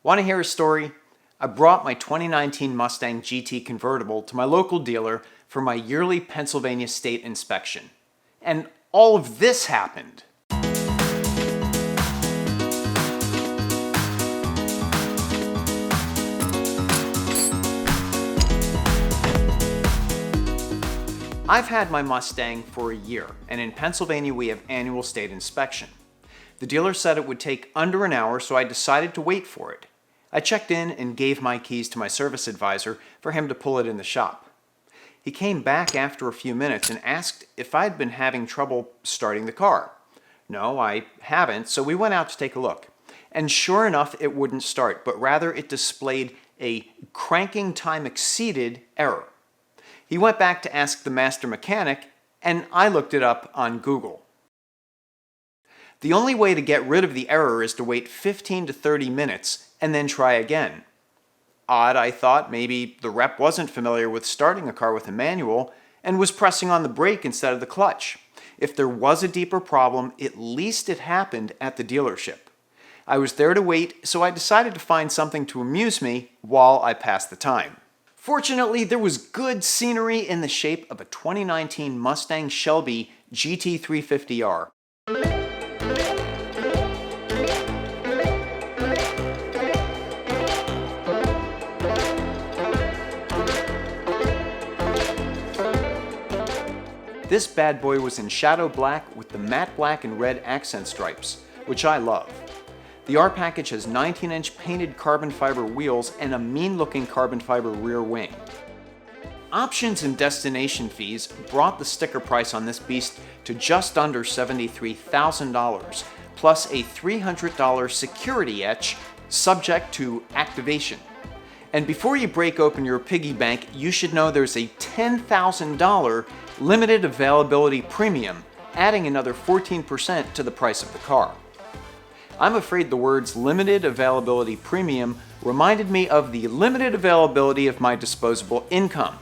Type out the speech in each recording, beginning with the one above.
Want to hear a story? I brought my 2019 Mustang GT Convertible to my local dealer for my yearly Pennsylvania state inspection. And all of this happened. I've had my Mustang for a year, and in Pennsylvania we have annual state inspection. The dealer said it would take under an hour, so I decided to wait for it. I checked in and gave my keys to my service advisor for him to pull it in the shop. He came back after a few minutes and asked if I'd been having trouble starting the car. No, I haven't, so we went out to take a look. And sure enough, it wouldn't start, but rather it displayed a cranking time exceeded error. He went back to ask the master mechanic, and I looked it up on Google. The only way to get rid of the error is to wait 15 to 30 minutes and then try again. Odd, I thought. Maybe the rep wasn't familiar with starting a car with a manual and was pressing on the brake instead of the clutch. If there was a deeper problem, at least it happened at the dealership. I was there to wait, so I decided to find something to amuse me while I passed the time. Fortunately, there was good scenery in the shape of a 2019 Mustang Shelby GT350R. This bad boy was in shadow black with the matte black and red accent stripes, which I love. The R package has 19-inch painted carbon fiber wheels and a mean-looking carbon fiber rear wing. Options and destination fees brought the sticker price on this beast to just under $73,000, plus a $300 security etch subject to activation. And before you break open your piggy bank, you should know there's a $10,000 limited availability premium, adding another 14% to the price of the car. I'm afraid the words limited availability premium reminded me of the limited availability of my disposable income,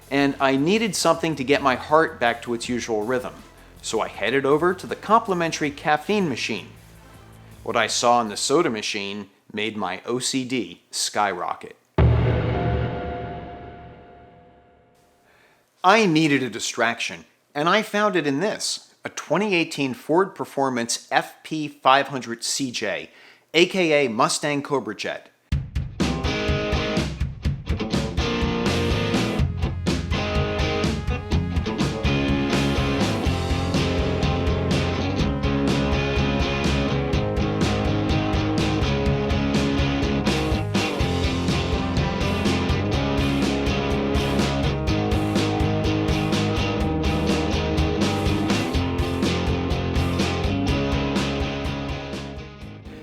and I needed something to get my heart back to its usual rhythm, so I headed over to the complimentary caffeine machine. What I saw in the soda machine made my OCD skyrocket. I needed a distraction, and I found it in this, a 2018 Ford Performance FP500 CJ, aka Mustang Cobra Jet.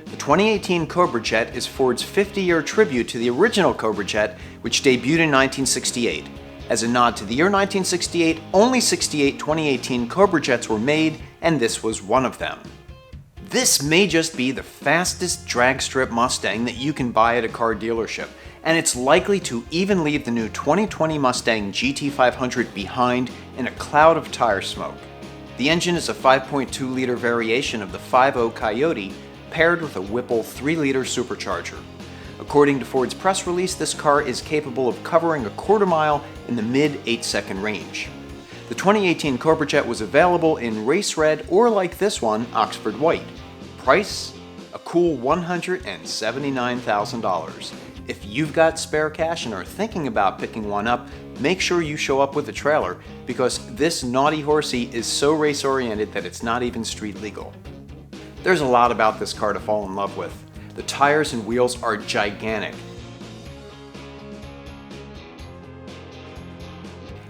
The 2018 Cobra Jet is Ford's 50-year tribute to the original Cobra Jet, which debuted in 1968. As a nod to the year 1968, only 68 2018 Cobra Jets were made, and this was one of them. This may just be the fastest drag strip Mustang that you can buy at a car dealership, and it's likely to even leave the new 2020 Mustang GT500 behind in a cloud of tire smoke. The engine is a 5.2-liter variation of the 5.0 Coyote, paired with a Whipple 3-liter supercharger. According to Ford's press release, this car is capable of covering a quarter mile in the mid-8-second range. The 2018 Cobra Jet was available in race red or, like this one, Oxford white. Price? A cool $179,000. If you've got spare cash and are thinking about picking one up, make sure you show up with a trailer, because this naughty horsey is so race-oriented that it's not even street legal. There's a lot about this car to fall in love with. The tires and wheels are gigantic.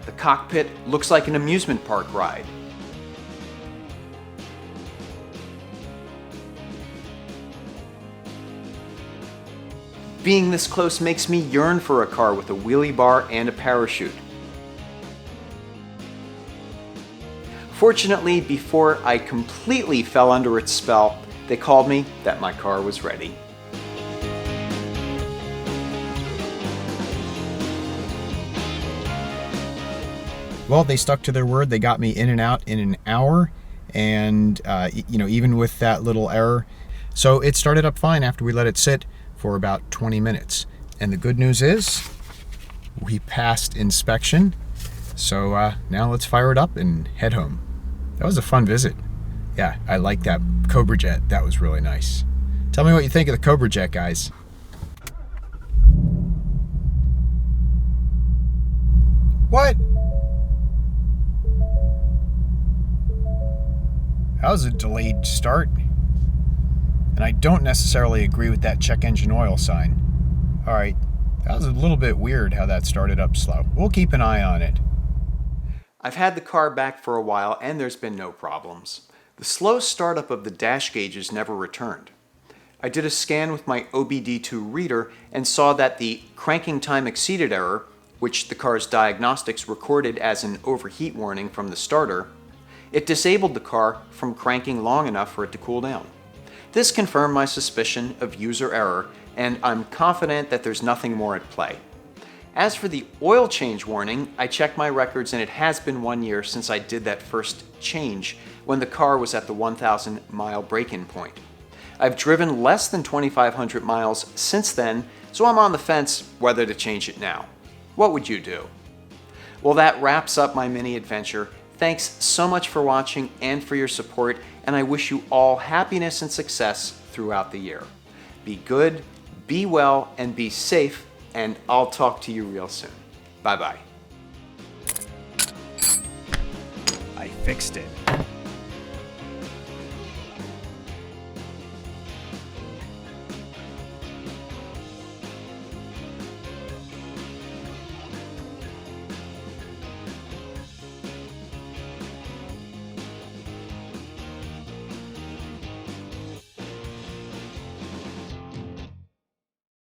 The cockpit looks like an amusement park ride. Being this close makes me yearn for a car with a wheelie bar and a parachute. Fortunately, before I completely fell under its spell, they called me that my car was ready. Well, they stuck to their word. They got me in and out in an hour, and even with that little error. So it started up fine after we let it sit for about 20 minutes. And the good news is we passed inspection. So now let's fire it up and head home. That was a fun visit. Yeah, I like that Cobra Jet. That was really nice. Tell me what you think of the Cobra Jet, guys. What? That was a delayed start. And I don't necessarily agree with that check engine oil sign. All right, that was a little bit weird how that started up slow. We'll keep an eye on it. I've had the car back for a while and there's been no problems. The slow startup of the dash gauges never returned. I did a scan with my OBD2 reader and saw that the cranking time exceeded error, which the car's diagnostics recorded as an overheat warning from the starter, it disabled the car from cranking long enough for it to cool down. This confirmed my suspicion of user error, and I'm confident that there's nothing more at play. As for the oil change warning, I checked my records and it has been 1 year since I did that first change when the car was at the 1,000 mile break-in point. I've driven less than 2,500 miles since then, so I'm on the fence whether to change it now. What would you do? Well, that wraps up my mini adventure. Thanks so much for watching and for your support, and I wish you all happiness and success throughout the year. Be good, be well, and be safe, and I'll talk to you real soon. Bye-bye. I fixed it.